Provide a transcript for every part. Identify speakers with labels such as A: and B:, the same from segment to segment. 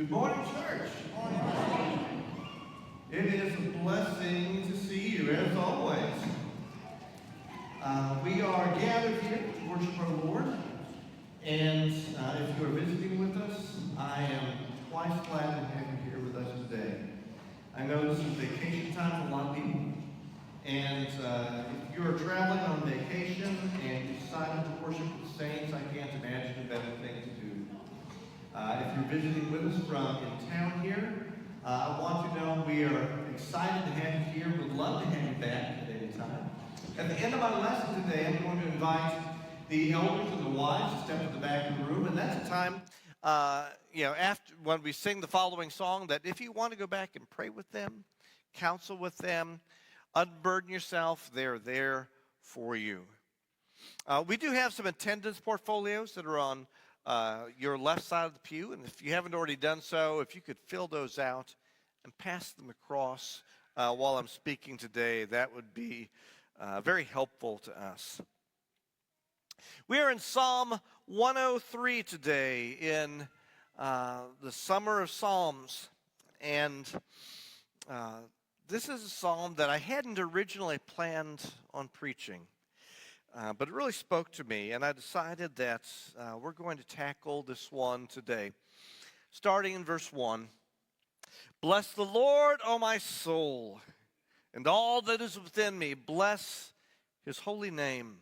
A: Good morning, church. Good morning. It is a blessing to see you, as always. We are gathered here to worship our Lord. And if you are visiting with us, I am twice glad to have you here with us today. I know this is vacation time for a lot of people. And if you're traveling on vacation and you decided to worship the saints, I can't imagine a better thing to do. If you're visiting with us from in town here, I want you to know we are excited to have you here. We'd love to have you back at any time. At the end of my lesson today, I'm going to invite the elders and the wives to step to the back of the room, and that's a time, after when we sing the following song, that if you want to go back and pray with them, counsel with them, unburden yourself, they're there for you. We do have some attendance portfolios that are on your left side of the pew, and if you haven't already done so, if you could fill those out and pass them across while I'm speaking today, that would be very helpful to us. We are in Psalm 103 today in the Summer of Psalms, and this is a psalm that I hadn't originally planned on preaching. But it really spoke to me, and I decided that we're going to tackle this one today. Starting in verse 1. Bless the Lord, O my soul, and all that is within me. Bless his holy name.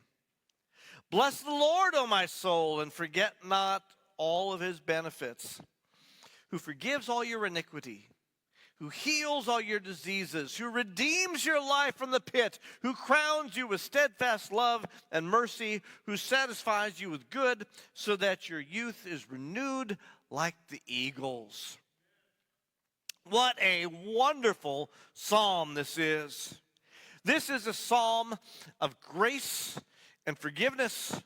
A: Bless the Lord, O my soul, and forget not all of his benefits, who forgives all your iniquity, who heals all your diseases, who redeems your life from the pit, who crowns you with steadfast love and mercy, who satisfies you with good, so that your youth is renewed like the eagles. What a wonderful psalm this is. This is a psalm of grace and forgiveness.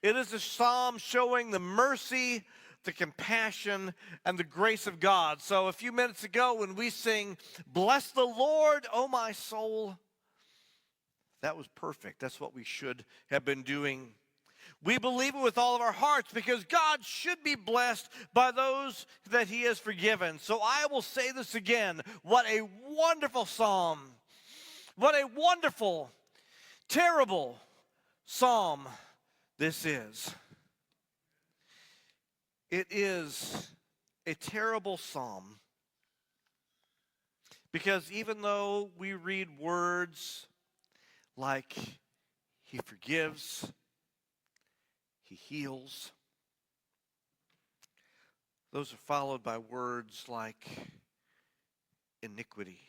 A: It is a psalm showing the mercy, the compassion, and the grace of God. So a few minutes ago when we sing, bless the Lord, O my soul, that was perfect. That's what we should have been doing. We believe it with all of our hearts because God should be blessed by those that he has forgiven. So I will say this again. What a wonderful psalm. What a wonderful, terrible psalm this is. It is a terrible psalm because even though we read words like he forgives, he heals, those are followed by words like iniquity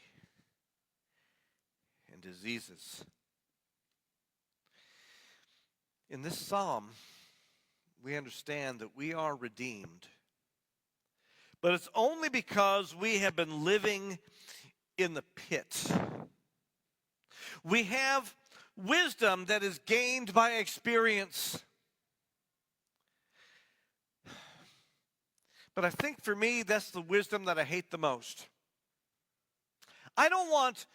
A: and diseases. In this psalm, we understand that we are redeemed. But it's only because we have been living in the pit. We have wisdom that is gained by experience. But I think for me, that's the wisdom that I hate the most. I don't want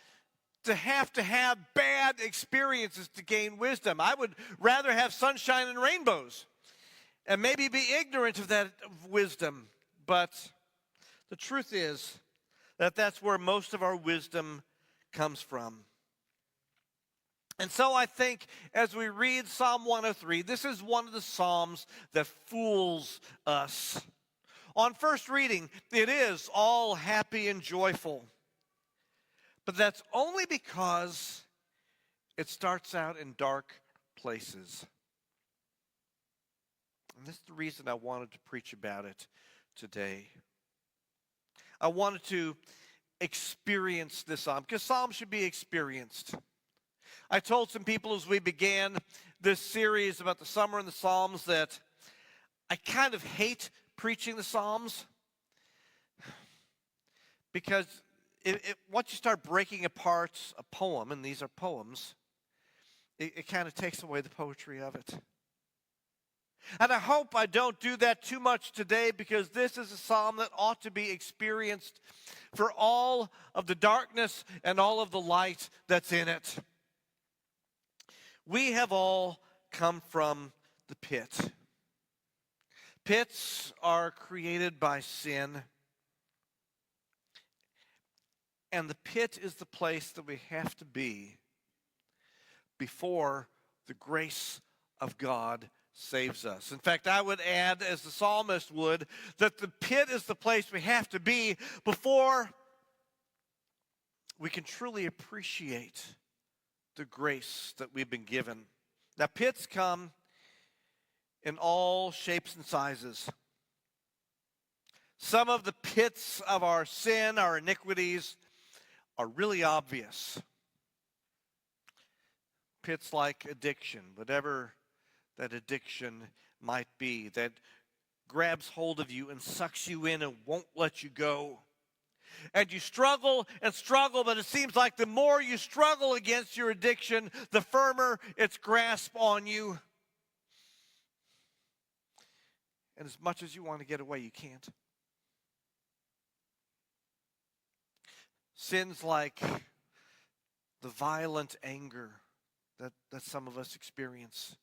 A: to have bad experiences to gain wisdom. I would rather have sunshine and rainbows and maybe be ignorant of that wisdom. But the truth is that that's where most of our wisdom comes from. And so I think as we read Psalm 103, this is one of the psalms that fools us. On first reading, it is all happy and joyful. But that's only because it starts out in dark places. And this is the reason I wanted to preach about it today. I wanted to experience this psalm, because psalms should be experienced. I told some people as we began this series about the summer and the Psalms that I kind of hate preaching the Psalms, because once you start breaking apart a poem, and these are poems, it kind of takes away the poetry of it. And I hope I don't do that too much today, because this is a psalm that ought to be experienced for all of the darkness and all of the light that's in it. We have all come from the pit.
B: Pits are created by sin. And the pit is the place that we have to be before the grace of God saves us. In fact, I would add, as the psalmist would, that the pit is the place we have to be before we can truly appreciate the grace that we've been given. Now, pits come in all shapes and sizes. Some of the pits of our sin, our iniquities, are really obvious. Pits like addiction, whatever that addiction might be, that grabs hold of you and sucks you in and won't let you go. And you struggle and struggle, but it seems like the more you struggle against your addiction, the firmer its grasp on you. And as much as you want to get away, you can't. Sins like the violent anger that some of us experience.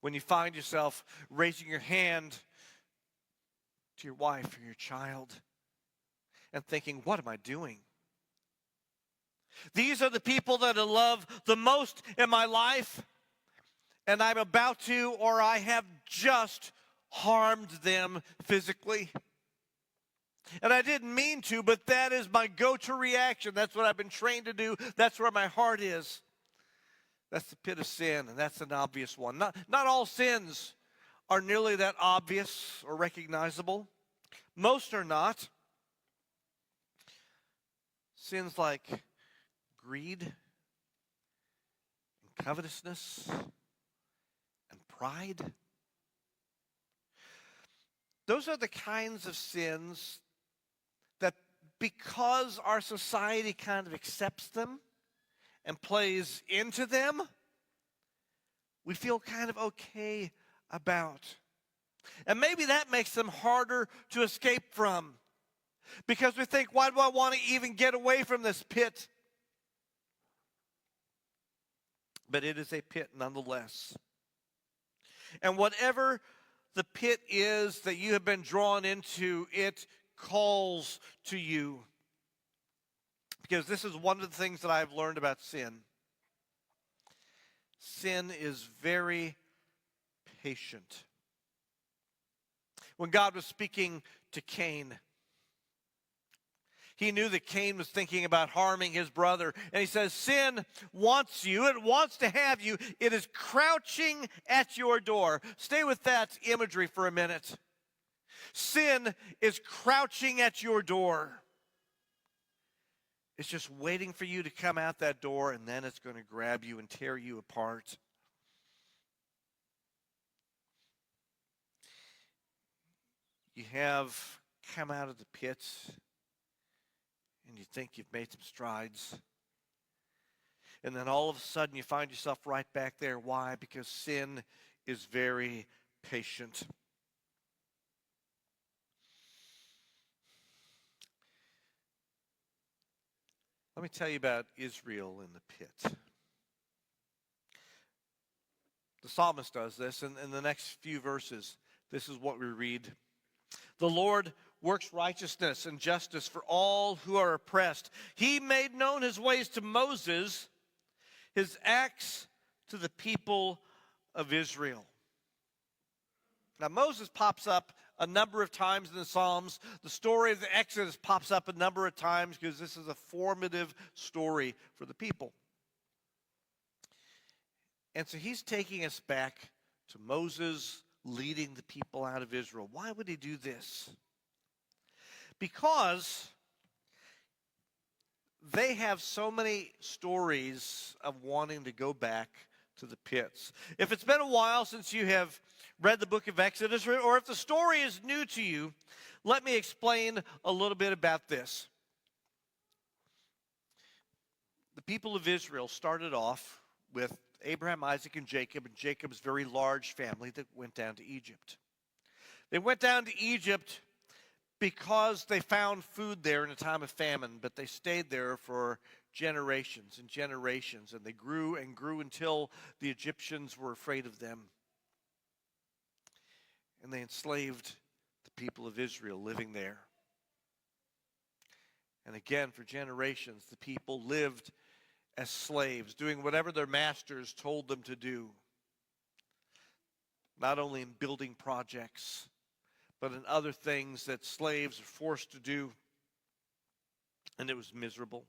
B: When you find yourself raising your hand to your wife or your child and thinking, what am I doing? These are the people that I love the most in my life, and I'm about to, or I have just harmed them physically. And I didn't mean to, but that is my go-to reaction. That's what I've been trained to do. That's where my heart is. That's the pit of sin, and that's an obvious one. Not all sins are nearly that obvious or recognizable. Most are not. Sins like greed and covetousness and pride. Those are the kinds of sins that, because our society kind of accepts them and plays into them, we feel kind of okay about. And maybe that makes them harder to escape from, because we think, why do I want to even get away from this pit? But it is a pit nonetheless. And whatever the pit is that you have been drawn into, it calls to you. Because this is one of the things that I've learned about sin. Sin is very patient. When God was speaking to Cain, he knew that Cain was thinking about harming his brother. And he says, sin wants you. It wants to have you. It is crouching at your door. Stay with that imagery for a minute. Sin is crouching at your door. It's just waiting for you to come out that door, and then it's going to grab you and tear you apart. You have come out of the pit, and you think you've made some strides. And then all of a sudden you find yourself right back there. Why? Because sin is very patient. Let me tell you about Israel in the pit. The psalmist does this, and in the next few verses, this is what we read. The Lord works righteousness and justice for all who are oppressed. He made known his ways to Moses, his acts to the people of Israel. Now, Moses pops up a number of times in the Psalms. The story of the Exodus pops up a number of times because this is a formative story for the people. And so he's taking us back to Moses leading the people out of Israel. Why would he do this? Because they have so many stories of wanting to go back to the pits. If it's been a while since you have read the book of Exodus, or if the story is new to you, let me explain a little bit about this. The people of Israel started off with Abraham, Isaac, and Jacob's very large family that went down to Egypt. They went down to Egypt because they found food there in a time of famine, but they stayed there for generations and generations, and they grew and grew until the Egyptians were afraid of them. and they enslaved the people of Israel living there. And again, for generations, the people lived as slaves, doing whatever their masters told them to do. Not only in building projects, but in other things that slaves are forced to do. And it was miserable.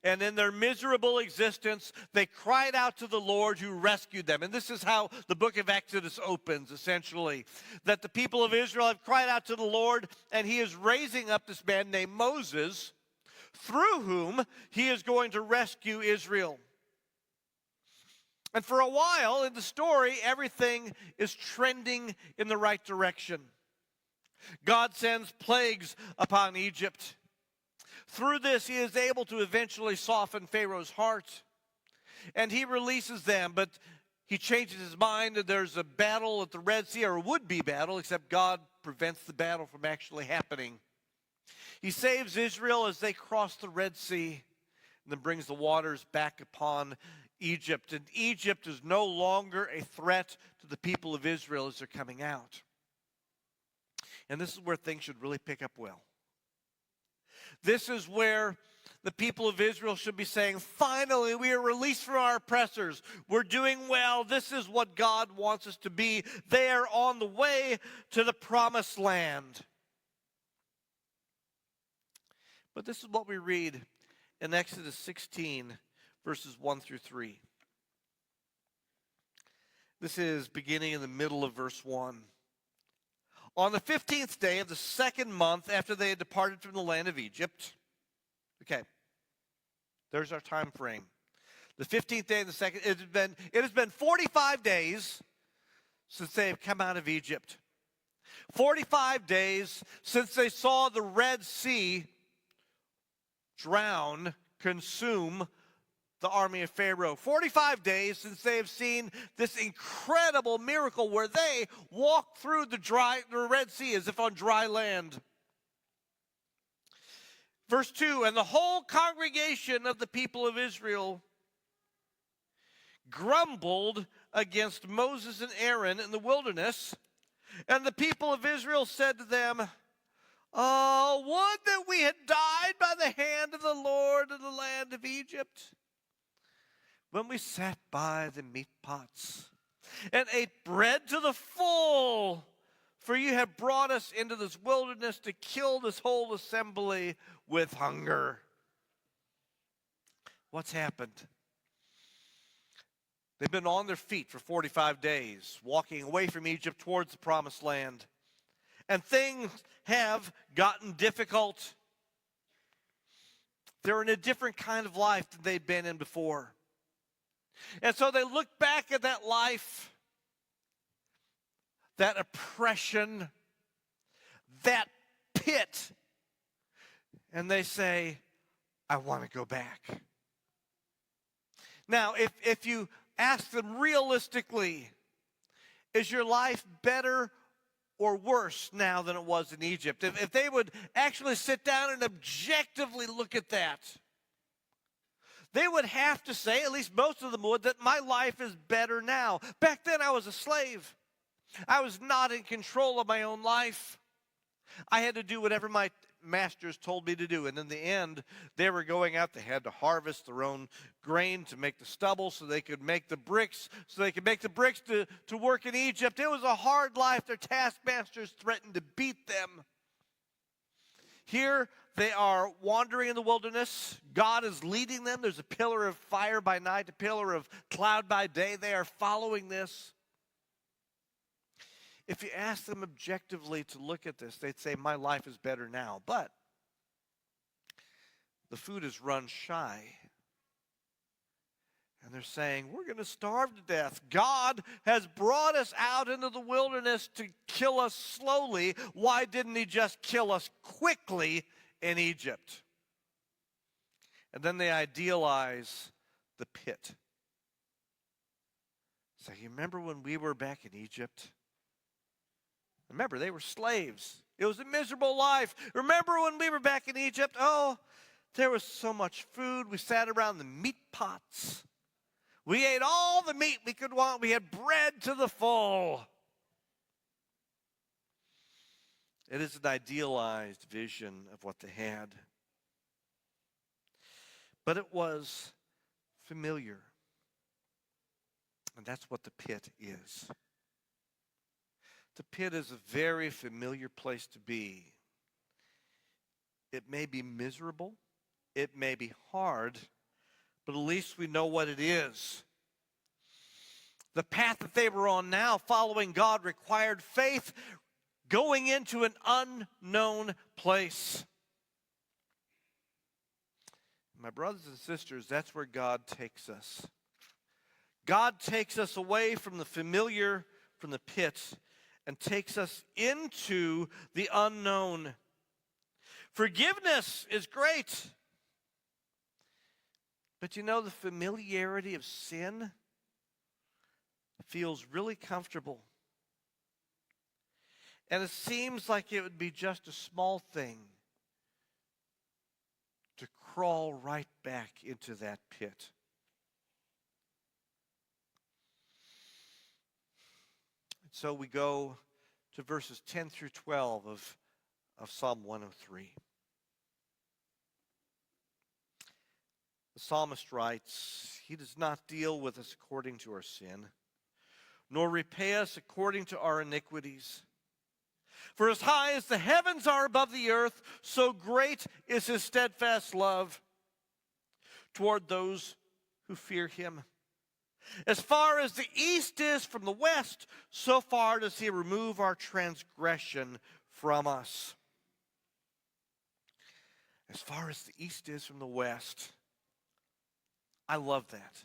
B: And in their miserable existence, they cried out to the Lord who rescued them. And this is how the book of Exodus opens, essentially. That the people of Israel have cried out to the Lord, and he is raising up this man named Moses, through whom he is going to rescue Israel. And for a while in the story, everything is trending in the right direction. God sends plagues upon Egypt. Through this, he is able to eventually soften Pharaoh's heart, and he releases them, but he changes his mind, and there's a battle at the Red Sea, or a would-be battle, except God prevents the battle from actually happening. He saves Israel as they cross the Red Sea, and then brings the waters back upon Egypt. And Egypt is no longer a threat to the people of Israel as they're coming out. And this is where things should really pick up well. This is where the people of Israel should be saying, finally, we are released from our oppressors. We're doing well. This is what God wants us to be. They are on the way to the promised land. But this is what we read in Exodus 16, verses 1 through 3. This is beginning in the middle of verse 1. On the 15th day of the second month after they had departed from the land of Egypt. Okay, there's our time frame. The 15th day of the second, it has been 45 days since they have come out of Egypt. 45 days since they saw the Red Sea drown, consume the army of Pharaoh. 45 days since they have seen this incredible miracle where they walked through the Red Sea as if on dry land. Verse 2, and the whole congregation of the people of Israel grumbled against Moses and Aaron in the wilderness, and the people of Israel said to them, oh, would that we had died by the hand of the Lord in the land of Egypt, when we sat by the meat pots and ate bread to the full. For you have brought us into this wilderness to kill this whole assembly with hunger. What's happened? They've been on their feet for 45 days, walking away from Egypt towards the promised land. And things have gotten difficult. They're in a different kind of life than they'd been in before. And so they look back at that life, that oppression, that pit, and they say, I want to go back. Now, if you ask them realistically, is your life better or worse now than it was in Egypt? If they would actually sit down and objectively look at that, they would have to say, at least most of them would, that my life is better now. Back then I was a slave. I was not in control of my own life. I had to do whatever my masters told me to do. And in the end, they were going out. They had to harvest their own grain to make the stubble so they could make the bricks, to work in Egypt. It was a hard life. Their taskmasters threatened to beat them. Here they are wandering in the wilderness. God is leading them. There's a pillar of fire by night, a pillar of cloud by day. They are following this. If you ask them objectively to look at this, they'd say, my life is better now. But the food has run shy. And they're saying, we're going to starve to death. God has brought us out into the wilderness to kill us slowly. Why didn't he just kill us quickly in Egypt? And then they idealize the pit. So you remember when we were back in Egypt? Remember, they were slaves. It was a miserable life. Remember when we were back in Egypt? Oh, there was so much food. We sat around the meat pots. We ate all the meat we could want. We had bread to the full. It is an idealized vision of what they had. But it was familiar. And that's what the pit is. The pit is a very familiar place to be. It may be miserable. It may be hard. But at least we know what it is. The path that they were on now, following God, required faith, going into an unknown place. My brothers and sisters, that's where God takes us. God takes us away from the familiar, from the pit, and takes us into the unknown. Forgiveness is great. But you know, the familiarity of sin feels really comfortable. And it seems like it would be just a small thing to crawl right back into that pit. And so we go to verses 10 through 12 of Psalm 103. The psalmist writes, "He does not deal with us according to our sin, nor repay us according to our iniquities. For as high as the heavens are above the earth, so great is his steadfast love toward those who fear him. As far as the east is from the west, so far does he remove our transgression from us." As far as the east is from the west. I love that.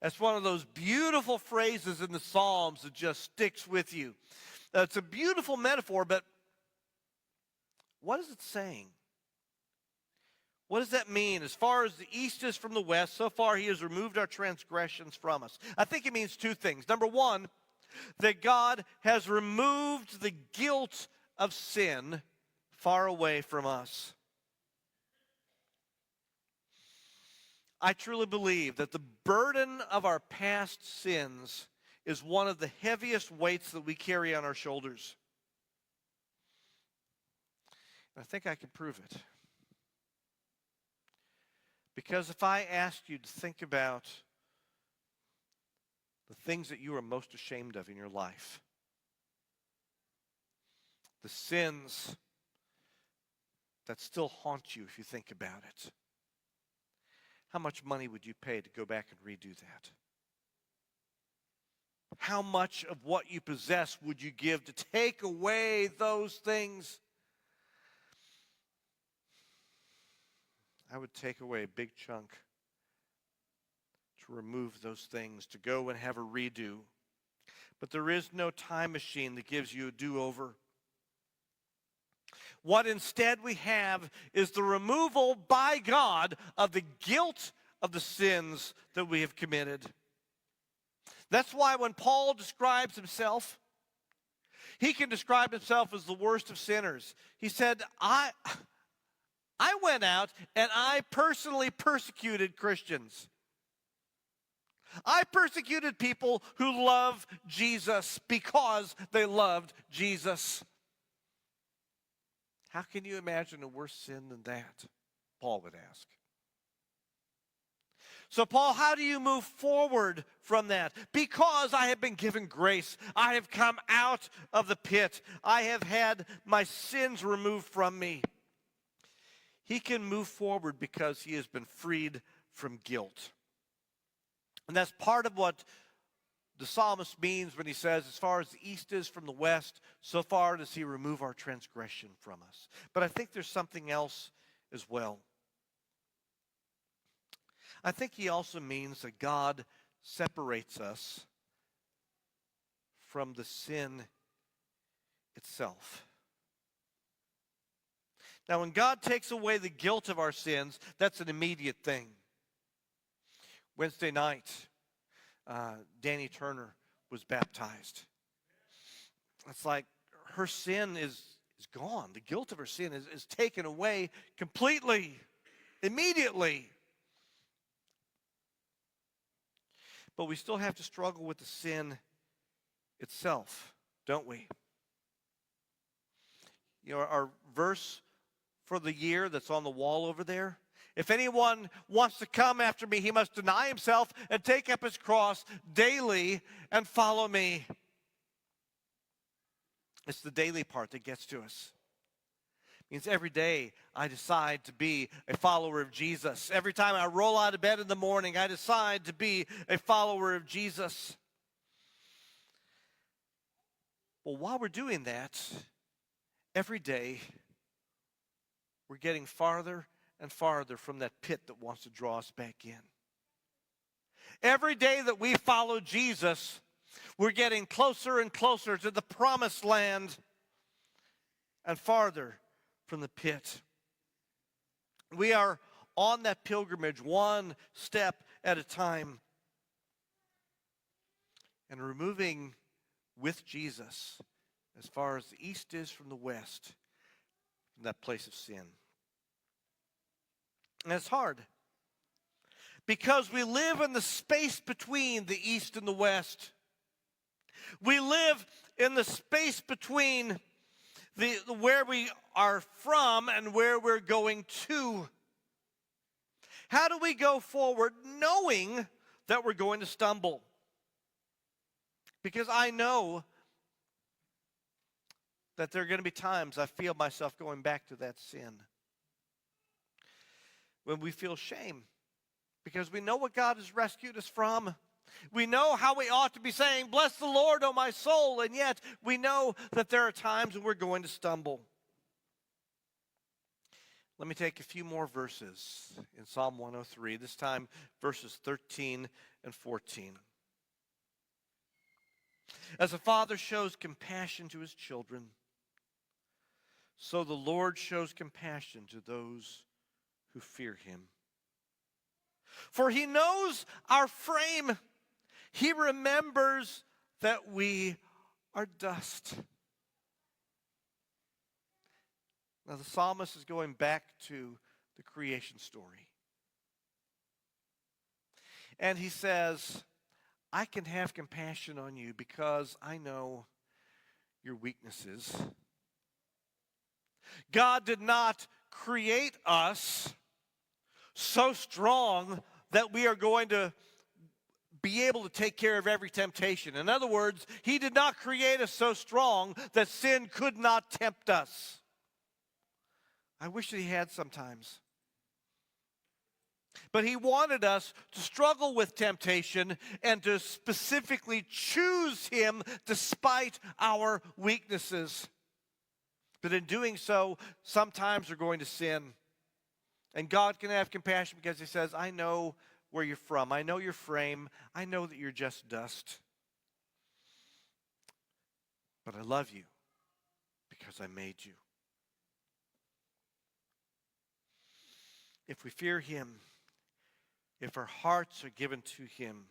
B: That's one of those beautiful phrases in the Psalms that just sticks with you. It's a beautiful metaphor, but what is it saying? What does that mean? As far as the east is from the west, so far he has removed our transgressions from us. I think it means two things. Number one, that God has removed the guilt of sin far away from us. I truly believe that the burden of our past sins is one of the heaviest weights that we carry on our shoulders. And I think I can prove it. Because if I asked you to think about the things that you are most ashamed of in your life, the sins that still haunt you if you think about it, how much money would you pay to go back and redo that? How much of what you possess would you give to take away those things? I would take away a big chunk to remove those things, to go and have a redo. But there is no time machine that gives you a do-over. What instead we have is the removal by God of the guilt of the sins that we have committed. That's why when Paul describes himself, he can describe himself as the worst of sinners. He said, I went out and I personally persecuted Christians. I persecuted people who love Jesus because they loved Jesus. How can you imagine a worse sin than that? Paul would ask. So, Paul, how do you move forward from that? Because I have been given grace. I have come out of the pit. I have had my sins removed from me. He can move forward because he has been freed from guilt. And that's part of what the psalmist means when he says, as far as the east is from the west, so far does he remove our transgression from us. But I think there's something else as well. I think he also means that God separates us from the sin itself. Now, when God takes away the guilt of our sins, that's an immediate thing. Wednesday night, Danny Turner was baptized. It's like her sin is gone. The guilt of her sin is taken away completely, immediately. But we still have to struggle with the sin itself, don't we? our verse for the year that's on the wall over there. If anyone wants to come after me, he must deny himself and take up his cross daily and follow me. It's the daily part that gets to us. It means every day I decide to be a follower of Jesus. Every time I roll out of bed in the morning, I decide to be a follower of Jesus. Well, while we're doing that, every day we're getting farther and farther from that pit that wants to draw us back in. Every day that we follow Jesus, we're getting closer and closer to the promised land and farther from the pit. We are on that pilgrimage one step at a time. And we're moving with Jesus as far as the east is from the west, from that place of sin. And it's hard because we live in the space between the east and the west. We live in the space between where we are from and where we're going to. How do we go forward knowing that we're going to stumble? Because I know that there are going to be times I feel myself going back to that sin. When we feel shame, because we know what God has rescued us from. We know how we ought to be saying, "Bless the Lord, O my soul," and yet we know that there are times when we're going to stumble. Let me take a few more verses in Psalm 103, this time verses 13 and 14. As a father shows compassion to his children, so the Lord shows compassion to those who fear him. For he knows our frame. He remembers that we are dust. Now the psalmist is going back to the creation story. And he says, I can have compassion on you because I know your weaknesses. God did not create us so strong that we are going to be able to take care of every temptation. In other words, he did not create us so strong that sin could not tempt us. I wish that he had sometimes. But he wanted us to struggle with temptation and to specifically choose him despite our weaknesses. But in doing so, sometimes we're going to sin. And God can have compassion because he says, I know where you're from. I know your frame. I know that you're just dust. But I love you because I made you. If we fear him, if our hearts are given to him,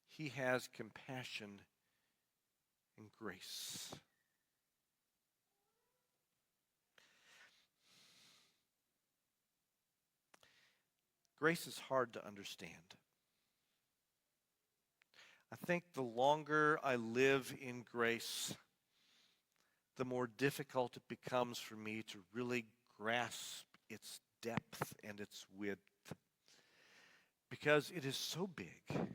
B: he has compassion and grace. Grace is hard to understand. I think the longer I live in grace, the more difficult it becomes for me to really grasp its depth and its width. Because it is so big.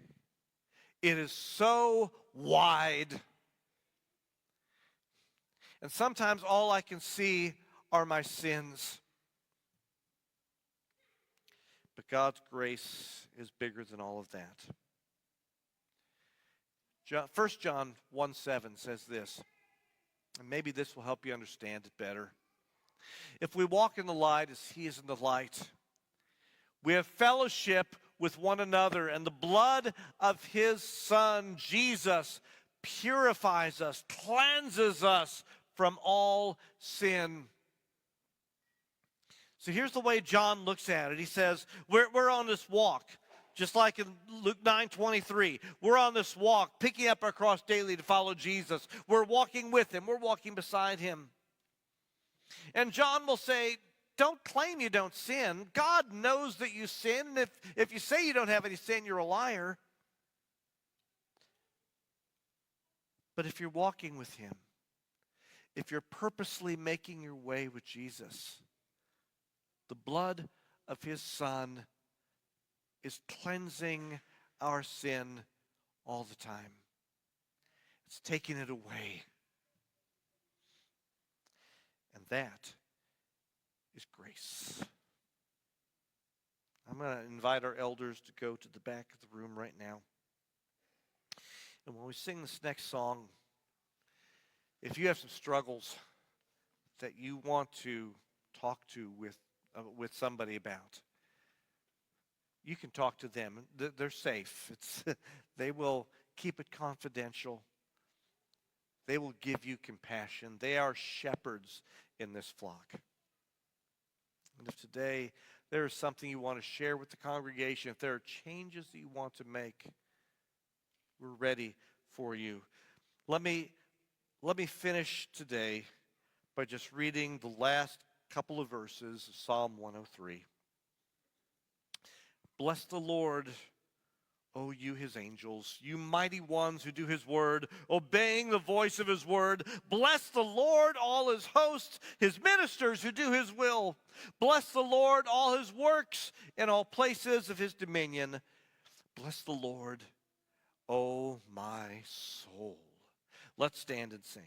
B: It is so wide. And sometimes all I can see are my sins. But God's grace is bigger than all of that. 1 John 1:7 says this, and maybe this will help you understand it better. If we walk in the light as he is in the light, we have fellowship with one another, and the blood of his Son, Jesus, purifies us, cleanses us from all sin. So here's the way John looks at it. He says, we're on this walk, just like in Luke 9:23. We're on this walk, picking up our cross daily to follow Jesus. We're walking with him. We're walking beside him. And John will say, don't claim you don't sin. God knows that you sin. If you say you don't have any sin, you're a liar. But if you're walking with him, if you're purposely making your way with Jesus, the blood of his Son is cleansing our sin all the time. It's taking it away. And that is grace. I'm going to invite our elders to go to the back of the room right now. And when we sing this next song, if you have some struggles that you want to talk to with somebody about, you can talk to them. They're safe. They will keep it confidential. They will give you compassion. They are shepherds in this flock. And if today there is something you want to share with the congregation, if there are changes that you want to make, we're ready for you. Let me finish today by just reading the last couple of verses of Psalm 103. Bless the Lord, O you his angels, you mighty ones who do his word, obeying the voice of his word. Bless the Lord, all his hosts, his ministers who do his will. Bless the Lord, all his works in all places of his dominion. Bless the Lord, O my soul. Let's stand and sing.